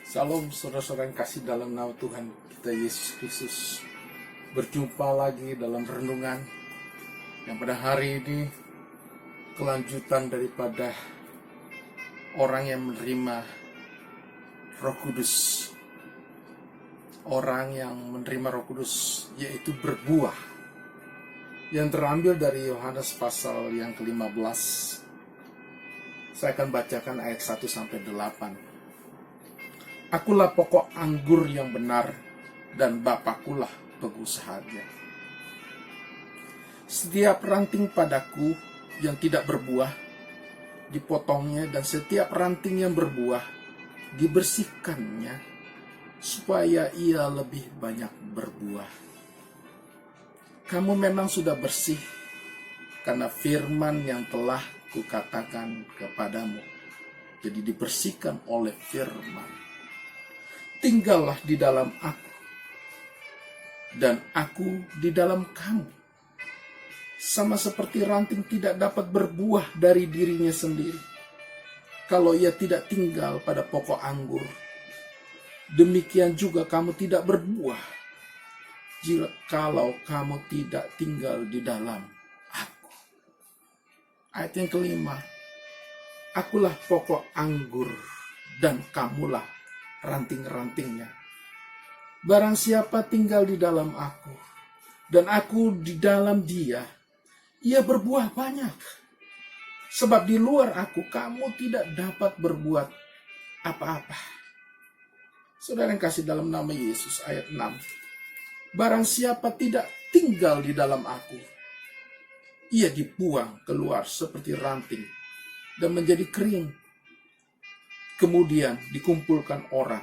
Salam saudara-saudara yang kasih dalam nama Tuhan kita Yesus Kristus. Berjumpa lagi dalam renungan yang pada hari ini kelanjutan daripada orang yang menerima Roh Kudus. Orang yang menerima Roh Kudus yaitu berbuah. Yang terambil dari Yohanes pasal yang ke-15. Saya akan bacakan ayat 1-8. Akulah pokok anggur yang benar, dan Bapakulah pengusahanya. Setiap ranting padaku yang tidak berbuah, dipotongnya, dan setiap ranting yang berbuah, dibersihkannya, supaya ia lebih banyak berbuah. Kamu memang sudah bersih, karena firman yang telah kukatakan kepadamu. Jadi dibersihkan oleh firman. Tinggallah di dalam aku, dan aku di dalam kamu. Sama seperti ranting tidak dapat berbuah dari dirinya sendiri, kalau ia tidak tinggal pada pokok anggur. Demikian juga kamu tidak berbuah, jikalau kamu tidak tinggal di dalam aku. Ayat yang kelima, akulah pokok anggur, dan kamulah ranting-rantingnya. Barang siapa tinggal di dalam aku, dan aku di dalam dia, ia berbuah banyak. Sebab di luar aku, kamu tidak dapat berbuat apa-apa. Saudara yang kasih dalam nama Yesus, ayat 6. Barang siapa tidak tinggal di dalam aku, ia dibuang keluar seperti ranting dan menjadi kering. Kemudian dikumpulkan orang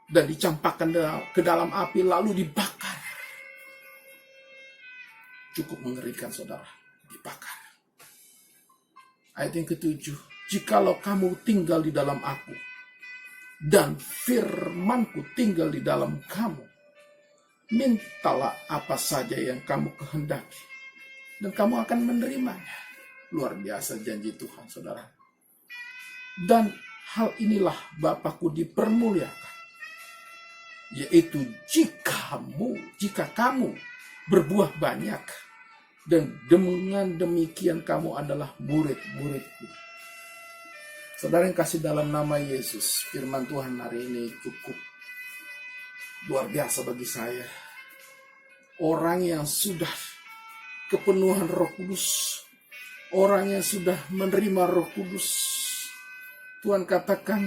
dan dicampakkan ke dalam api lalu dibakar. Cukup mengerikan saudara, dibakar. Ayat yang ke-7, jikalau kamu tinggal di dalam aku dan firmanku tinggal di dalam kamu, mintalah apa saja yang kamu kehendaki dan kamu akan menerimanya. Luar biasa janji Tuhan saudara. Dan hal inilah Bapakku dipermuliakan, yaitu jika kamu berbuah banyak, dan dengan demikian kamu adalah murid-muridku. Saudara yang kasih dalam nama Yesus, firman Tuhan hari ini cukup luar biasa bagi saya. Orang yang sudah kepenuhan Roh Kudus, orang yang sudah menerima Roh Kudus, Tuhan katakan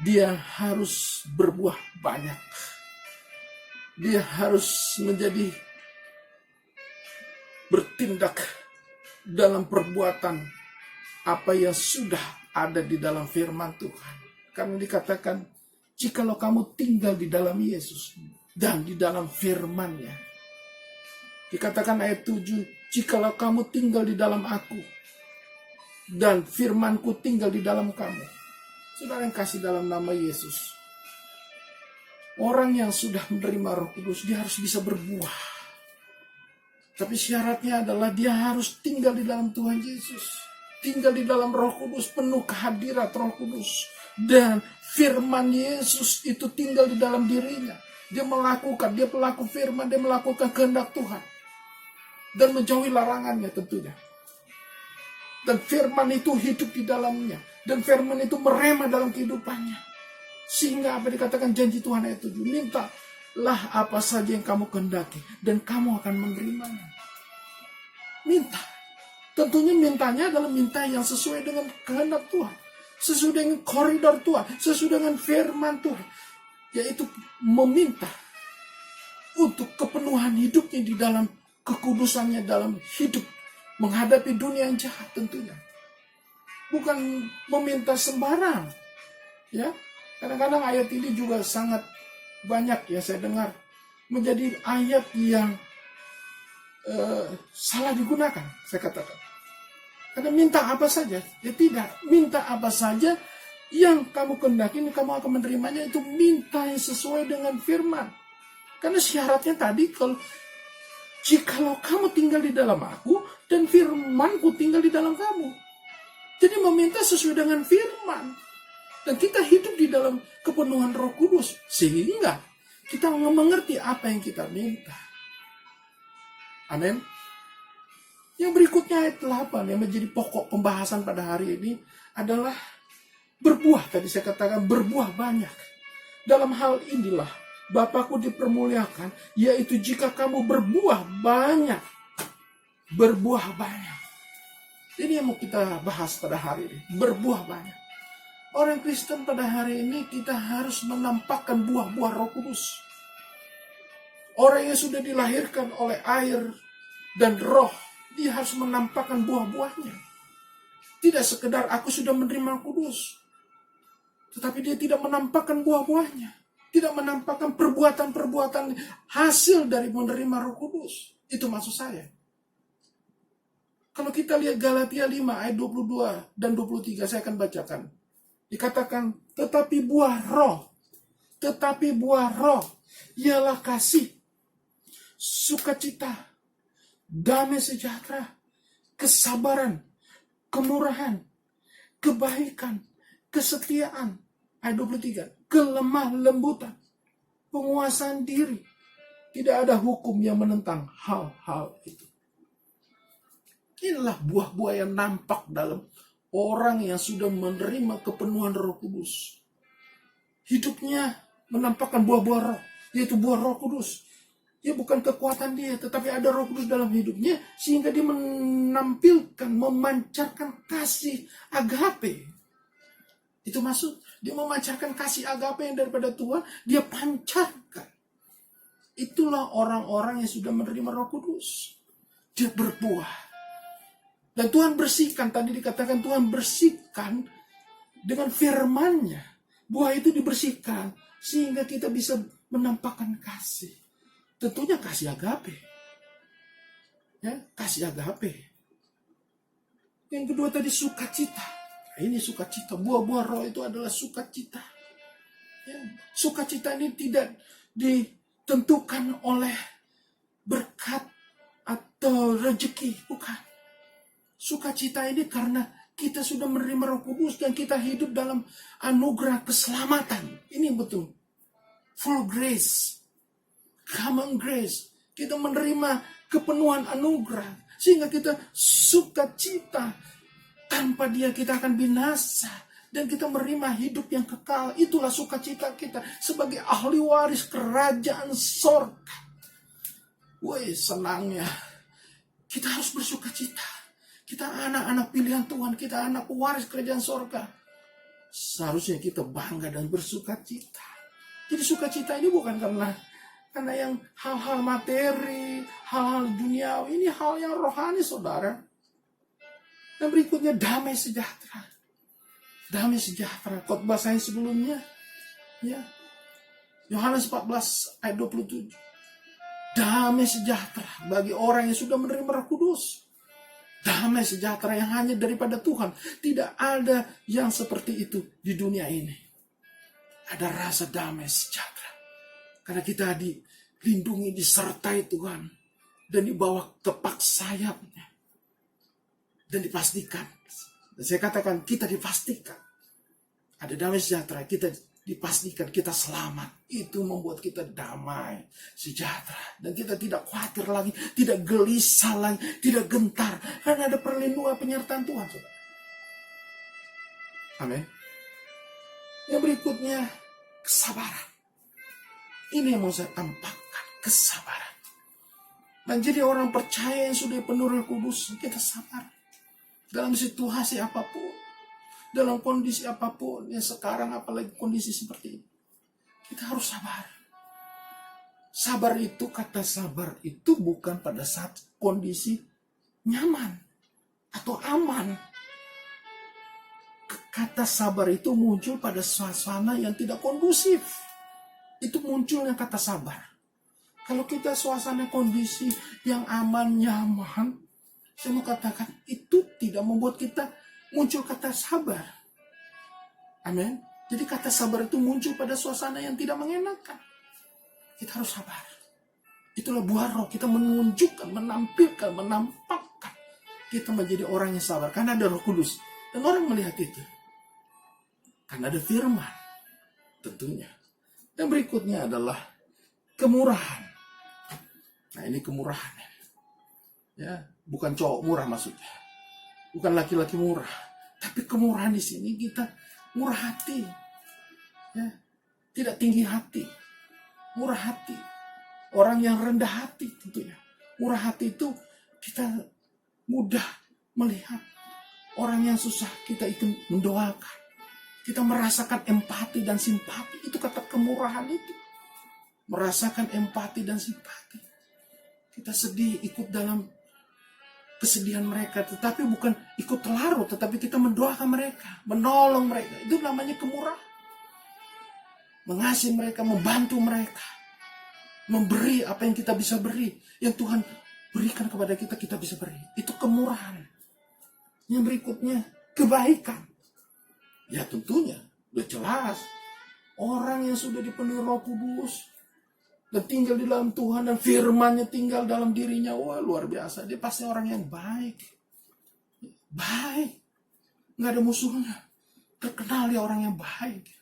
dia harus berbuah banyak. Dia harus menjadi bertindak dalam perbuatan apa yang sudah ada di dalam firman Tuhan. Karena dikatakan, jikalau kamu tinggal di dalam Yesus dan di dalam firman-Nya. Dikatakan ayat 7, jikalau kamu tinggal di dalam aku dan firmanku tinggal di dalam kamu. Saudara yang kasih dalam nama Yesus, orang yang sudah menerima Roh Kudus, dia harus bisa berbuah. Tapi syaratnya adalah dia harus tinggal di dalam Tuhan Yesus, tinggal di dalam Roh Kudus, penuh kehadirat Roh Kudus, dan firman Yesus itu tinggal di dalam dirinya. Dia pelaku firman, dia melakukan kehendak Tuhan dan menjauhi larangannya tentunya. Dan firman itu hidup di dalamnya. Dan firman itu merema dalam kehidupannya. Sehingga apa dikatakan janji Tuhan ayat 7. Mintalah apa saja yang kamu kehendaki, dan kamu akan menerimanya. Minta. Tentunya mintanya adalah minta yang sesuai dengan kehendak Tuhan. Sesuai dengan koridor Tuhan. Sesuai dengan firman Tuhan. Yaitu meminta untuk kepenuhan hidupnya di dalam kekudusannya dalam hidup menghadapi dunia yang jahat tentunya. Bukan meminta sembarang. Ya, kadang-kadang ayat ini juga sangat banyak ya saya dengar menjadi ayat yang salah digunakan, saya katakan. Karena minta apa saja, ya tidak. Minta apa saja yang kamu kehendaki, kamu akan menerimanya. Itu minta yang sesuai dengan firman. Karena syaratnya tadi, jikalau kamu tinggal di dalam aku, dan firmanku tinggal di dalam kamu. Jadi meminta sesuai dengan firman. Dan kita hidup di dalam kepenuhan Roh Kudus. Sehingga kita mengerti apa yang kita minta. Amin. Yang berikutnya ayat 8 yang menjadi pokok pembahasan pada hari ini adalah berbuah. Tadi saya katakan berbuah banyak. Dalam hal inilah Bapakku dipermuliakan, yaitu jika kamu berbuah banyak. Berbuah banyak. Ini yang mau kita bahas pada hari ini. Berbuah banyak. Orang Kristen pada hari ini kita harus menampakkan buah-buah Roh Kudus. Orang yang sudah dilahirkan oleh air dan roh, dia harus menampakkan buah-buahnya. Tidak sekedar aku sudah menerima Kudus, tetapi dia tidak menampakkan buah-buahnya. Tidak menampakkan perbuatan-perbuatan hasil dari menerima Roh Kudus. Itu maksud saya. Kalau kita lihat Galatia 5 ayat 22 dan 23, saya akan bacakan. Dikatakan, tetapi buah roh ialah kasih, sukacita, damai sejahtera, kesabaran, kemurahan, kebaikan, kesetiaan. Ayat 23, kelemah lembutan, penguasaan diri. Tidak ada hukum yang menentang hal-hal itu. Inilah buah-buah yang nampak dalam orang yang sudah menerima kepenuhan Roh Kudus. Hidupnya menampakkan buah-buah roh, yaitu buah Roh Kudus. Ya bukan kekuatan dia, tetapi ada Roh Kudus dalam hidupnya, sehingga dia menampilkan, memancarkan kasih agape. Itu maksud, dia memancarkan kasih agape yang daripada Tuhan, dia pancarkan. Itulah orang-orang yang sudah menerima Roh Kudus. Dia berbuah. Dan Tuhan bersihkan, tadi dikatakan Tuhan bersihkan dengan firman-Nya. Buah itu dibersihkan, sehingga kita bisa menampakkan kasih. Tentunya kasih agape. Ya, kasih agape. Yang kedua tadi sukacita. Ini sukacita. Buah-buah roh itu adalah sukacita. Ya, sukacita ini tidak ditentukan oleh berkat atau rezeki. Bukan. Sukacita ini karena kita sudah menerima Roh Kudus dan kita hidup dalam anugerah keselamatan. Ini betul. Full grace. Common grace. Kita menerima kepenuhan anugerah. Sehingga kita sukacita. Tanpa dia kita akan binasa. Dan kita menerima hidup yang kekal. Itulah sukacita kita sebagai ahli waris kerajaan sorga. Woi, senangnya. Kita harus bersukacita. Kita anak-anak pilihan Tuhan. Kita anak waris kerajaan sorga. Seharusnya kita bangga dan bersukacita. Jadi sukacita ini bukan karena yang hal-hal materi, hal-hal duniawi. Ini hal yang rohani, saudara. Dan berikutnya damai sejahtera. Damai sejahtera. Khotbah saya sebelumnya. Ya. Yohanes 14 ayat 27. Damai sejahtera bagi orang yang sudah menerima Roh Kudus. Damai sejahtera yang hanya daripada Tuhan. Tidak ada yang seperti itu di dunia ini. Ada rasa damai sejahtera. Karena kita dilindungi, disertai Tuhan. Dan di bawah kepak sayapnya. Dan dipastikan. Dan saya katakan kita dipastikan. Ada damai sejahtera. Kita dipastikan kita selamat. Itu membuat kita damai sejahtera. Dan kita tidak khawatir lagi. Tidak gelisah lagi. Tidak gentar. Karena ada perlindungan penyertaan Tuhan. Saudara. Amin. Yang berikutnya kesabaran. Ini yang mau saya tampakkan. Kesabaran. Dan jadi orang percaya yang sudah penuh Roh Kudus. Kita sabar. Dalam situasi apapun, dalam kondisi apapun, yang sekarang apalagi kondisi seperti ini, kita harus sabar. Sabar itu, kata sabar itu bukan pada saat kondisi nyaman atau aman. Kata sabar itu muncul pada suasana yang tidak kondusif. Itu munculnya kata sabar. Kalau kita suasana kondisi yang aman, nyaman, saya mau katakan itu tidak membuat kita muncul kata sabar. Amin. Jadi kata sabar itu muncul pada suasana yang tidak mengenakan. Kita harus sabar. Itulah buah roh. Kita menunjukkan, menampilkan, menampakkan. Kita menjadi orang yang sabar. Karena ada Roh Kudus. Dan orang melihat itu. Karena ada firman tentunya. Dan berikutnya adalah kemurahan. Nah, ini kemurahan. Ya, bukan cowok murah maksudnya. Bukan laki-laki murah. Tapi kemurahan di sini kita murah hati. Ya, tidak tinggi hati. Murah hati. Orang yang rendah hati tentunya. Murah hati itu kita mudah melihat orang yang susah, kita itu mendoakan. Kita merasakan empati dan simpati. Itu kata kemurahan itu. Merasakan empati dan simpati. Kita sedih ikut dalam kesedihan mereka. Tetapi bukan ikut larut. Tetapi kita mendoakan mereka. Menolong mereka. Itu namanya kemurahan. Mengasihi mereka. Membantu mereka. Memberi apa yang kita bisa beri. Yang Tuhan berikan kepada kita, kita bisa beri. Itu kemurahan. Yang berikutnya, kebaikan. Ya tentunya, udah jelas. Orang yang sudah dipenuhi Roh Kudus dan tinggal di dalam Tuhan dan firman-Nya tinggal dalam dirinya, wah luar biasa. Dia pasti orang yang baik. Baik. Nggak ada musuhnya. Terkenal dia orang yang baik.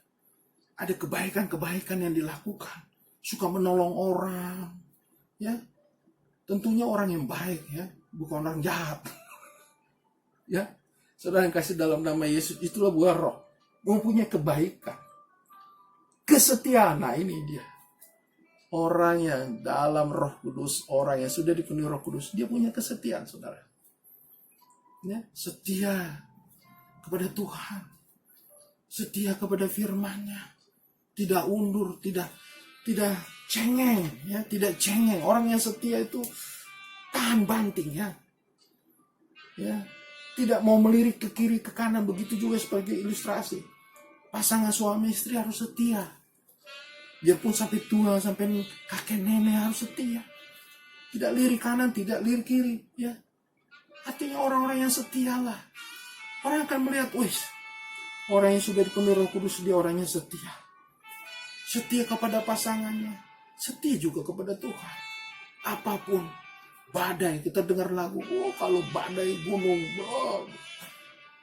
Ada kebaikan-kebaikan yang dilakukan. Suka menolong orang. Ya, tentunya orang yang baik ya, bukan orang jahat. Ya. Saudara yang kasih dalam nama Yesus, itulah buah roh. Mempunyai kebaikan. Kesetiaan, nah ini dia. Orang yang dalam Roh Kudus, orang yang sudah dipenuhi Roh Kudus, dia punya kesetiaan, saudara. Ya, setia kepada Tuhan. Setia kepada firman-Nya. Tidak undur, tidak cengeng, ya, tidak cengeng. Orang yang setia itu tahan banting, ya. Ya. Tidak mau melirik ke kiri ke kanan. Begitu juga sebagai ilustrasi. Pasangan suami istri harus setia. Biarpun sampai tua, sampai kakek nenek harus setia. Tidak lirik kanan, tidak lirik kiri. Ya. Artinya orang-orang yang setia lah. Orang akan melihat, wih, orang yang sudah dipenuhi Roh Kudus, dia orangnya setia. Setia kepada pasangannya. Setia juga kepada Tuhan. Apapun. Badai, kita dengar lagu, oh kalau badai gunung, oh,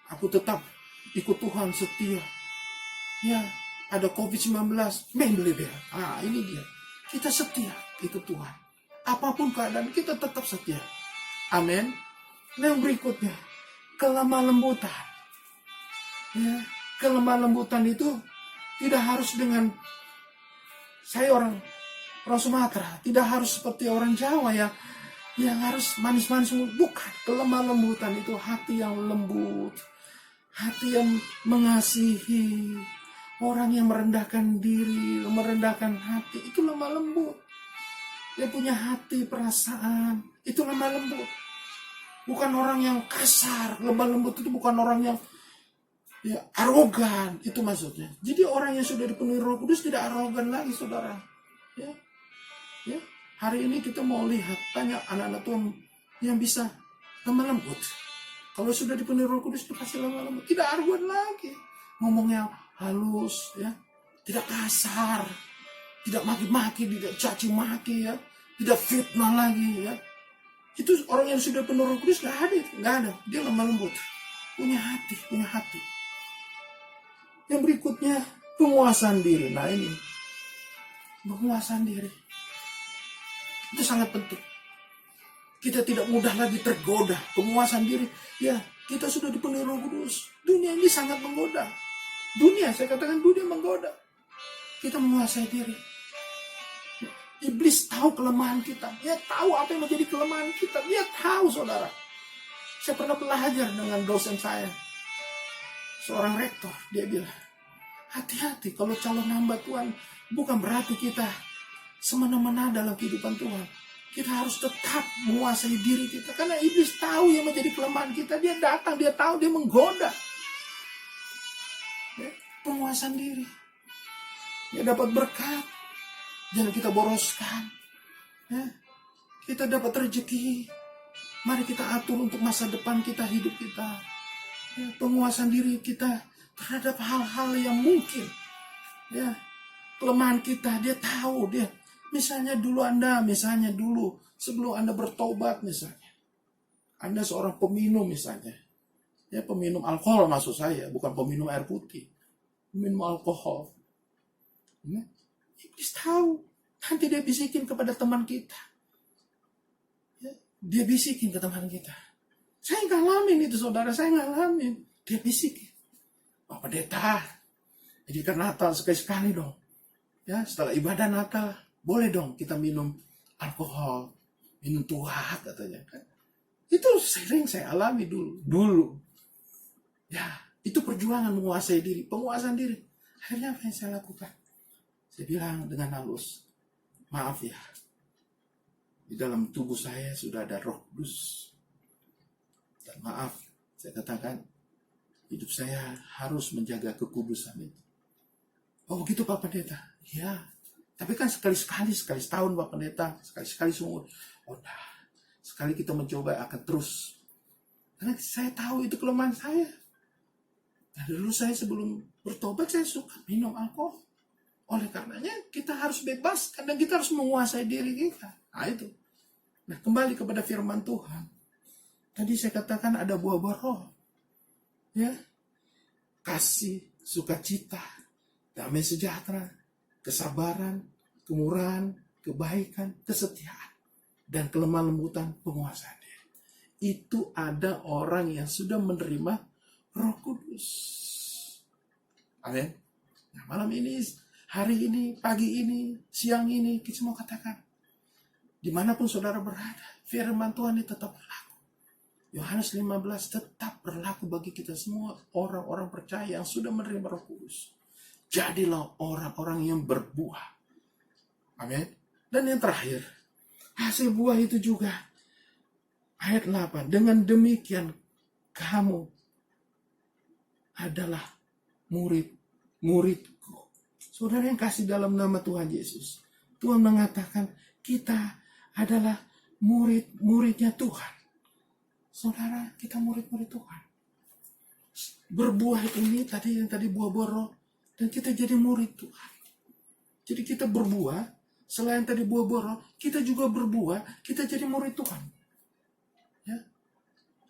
aku tetap ikut Tuhan, setia. Ya, ada COVID-19, membeli. Ini dia. Kita setia ikut Tuhan. Apapun keadaan, kita tetap setia. Amin. Nah, yang berikutnya, kelemah lembutan. Ya, kelemah lembutan itu tidak harus dengan, saya orang Sumatera, tidak harus seperti orang Jawa ya. Yang harus manis-manis, bukan. Kelemah lembutan itu hati yang lembut, hati yang mengasihi, orang yang merendahkan diri, merendahkan hati, itu lemah lembut. Dia punya hati, perasaan, itu lemah lembut. Bukan orang yang kasar. Lemah lembut itu bukan orang yang ya arogan, itu maksudnya. Jadi orang yang sudah dipenuhi Roh Kudus tidak arogan lagi, saudara. Ya. Hari ini kita mau lihat, tanya anak-anak Tuhan yang bisa lemah lembut. Kalau sudah dipenuhi Roh Kudus, itu pasti lemah lembut. Tidak arogan lagi. Ngomongnya halus, ya. Tidak kasar. Tidak maki-maki, tidak caci maki, ya. Tidak fitnah lagi, ya. Itu orang yang sudah penuh Roh Kudus nggak ada. Dia lemah lembut. Punya hati. Yang berikutnya, penguasaan diri. Nah ini, penguasaan diri. Itu sangat penting. Kita tidak mudah lagi tergoda. Penguasaan diri. Ya, kita sudah dipenuhi Roh Kudus. Dunia ini sangat menggoda. Saya katakan dunia menggoda. Kita menguasai diri. Iblis tahu kelemahan kita. Dia tahu apa yang menjadi kelemahan kita. Dia tahu, saudara. Saya pernah belajar dengan dosen saya. Seorang rektor. Dia bilang, hati-hati kalau calon hamba Tuhan. Bukan berarti kita semena-mena dalam kehidupan Tuhan. Kita harus tetap menguasai diri kita. Karena iblis tahu yang menjadi kelemahan kita. Dia datang, dia tahu, dia menggoda. Ya, penguasaan diri. Ya, dapat berkat. Jangan kita boroskan. Ya, kita dapat rezeki. Mari kita atur untuk masa depan kita, hidup kita. Ya, penguasaan diri kita terhadap hal-hal yang mungkin. Ya, kelemahan kita, dia tahu, dia. Misalnya dulu sebelum Anda bertobat misalnya. Anda seorang peminum misalnya. Ya, peminum alkohol maksud saya, bukan peminum air putih. minum alkohol. Ya. Iblis tahu. Nanti dia bisikin kepada teman kita. Ya. Dia bisikin ke teman kita. Saya ngalamin itu saudara, saya ngalamin. Dia bisikin. Pak Pendeta, jadi kan Natal sekali-sekali dong. Ya, setelah ibadah Natal, boleh dong kita minum alkohol, minum tuak katanya kan. Itu sering saya alami dulu. Ya, itu perjuangan menguasai diri, penguasaan diri. Akhirnya apa yang saya lakukan? Saya bilang dengan halus, maaf ya, di dalam tubuh saya sudah ada Roh Kudus. Dan maaf, saya katakan, hidup saya harus menjaga kekudusan itu. Oh begitu Pak Pendeta? Ya, tapi kan sekali-sekali, sekali setahun Pak Pendeta, sekali-sekali seumur. Oh nah, sekali kita mencoba akan terus. Karena saya tahu itu kelemahan saya. Dan dulu saya sebelum bertobat, saya suka minum alkohol. Oleh karenanya kita harus bebaskan dan kita harus menguasai diri kita. Nah itu. Nah kembali kepada firman Tuhan. Tadi saya katakan ada buah-buah roh. Ya. Kasih, sukacita, damai sejahtera, kesabaran, kemurahan, kebaikan, kesetiaan, dan kelemah lembutan, penguasaan diri. Itu ada orang yang sudah menerima Roh Kudus. Amin. Nah, malam ini, hari ini, pagi ini, siang ini, kita mau katakan, dimanapun saudara berada, firman Tuhan ini tetap berlaku. Yohanes 15 tetap berlaku bagi kita semua orang-orang percaya yang sudah menerima Roh Kudus. Jadilah orang-orang yang berbuah. Amin. Dan yang terakhir, hasil buah itu juga. Ayat 8. Dengan demikian kamu adalah murid-muridku. Saudara yang kasih dalam nama Tuhan Yesus. Tuhan mengatakan kita adalah murid-muridnya Tuhan. Saudara, kita murid-murid Tuhan. Berbuah ini yang tadi buah-buah roh. Dan kita jadi murid Tuhan. Jadi kita berbuah, selain tadi buah-buah roh, kita juga berbuah, kita jadi murid Tuhan. Ya.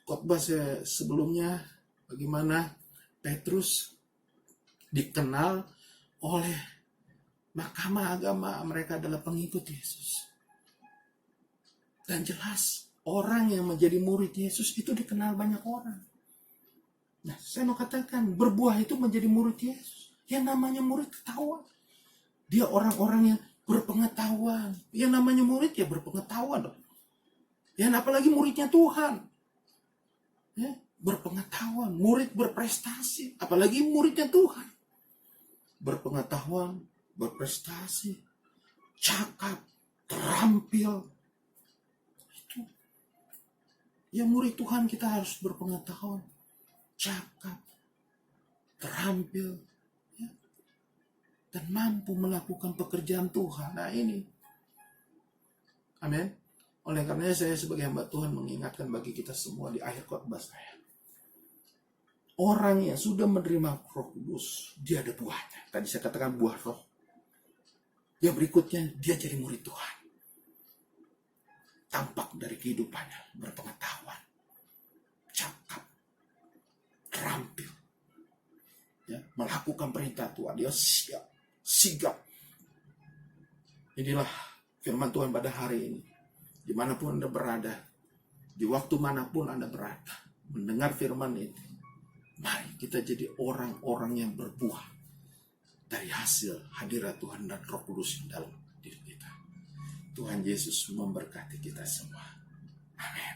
Khotbah saya sebelumnya, bagaimana Petrus dikenal oleh mahkamah agama, mereka adalah pengikut Yesus. Dan jelas, orang yang menjadi murid Yesus itu dikenal banyak orang. Nah, saya mau katakan, berbuah itu menjadi murid Yesus. Yang namanya murid ketahuan. Dia orang-orang yang berpengetahuan. Yang namanya murid ya berpengetahuan. Yang apalagi muridnya Tuhan. Ya, berpengetahuan. Murid berprestasi. Apalagi muridnya Tuhan. Berpengetahuan, berprestasi, cakap, terampil. Ya murid Tuhan kita harus berpengetahuan, cakap, terampil, ya, dan mampu melakukan pekerjaan Tuhan. Nah ini, amin. Oleh karenanya saya sebagai hamba Tuhan mengingatkan bagi kita semua di akhir khotbah saya. Orang yang sudah menerima Roh Kudus, dia ada buahnya. Tadi saya katakan buah roh. Yang berikutnya, dia jadi murid Tuhan. Tampak dari kehidupannya, berpengetahuan, cakap, terampil, ya, melakukan perintah Tuhan. Dia sigap. Inilah firman Tuhan pada hari ini. Dimanapun Anda berada, di waktu manapun Anda berada, mendengar firman itu, mari kita jadi orang-orang yang berbuah dari hasil hadirat Tuhan dan Roh Kudus dalam diri kita. Tuhan Yesus memberkati kita semua. Amin.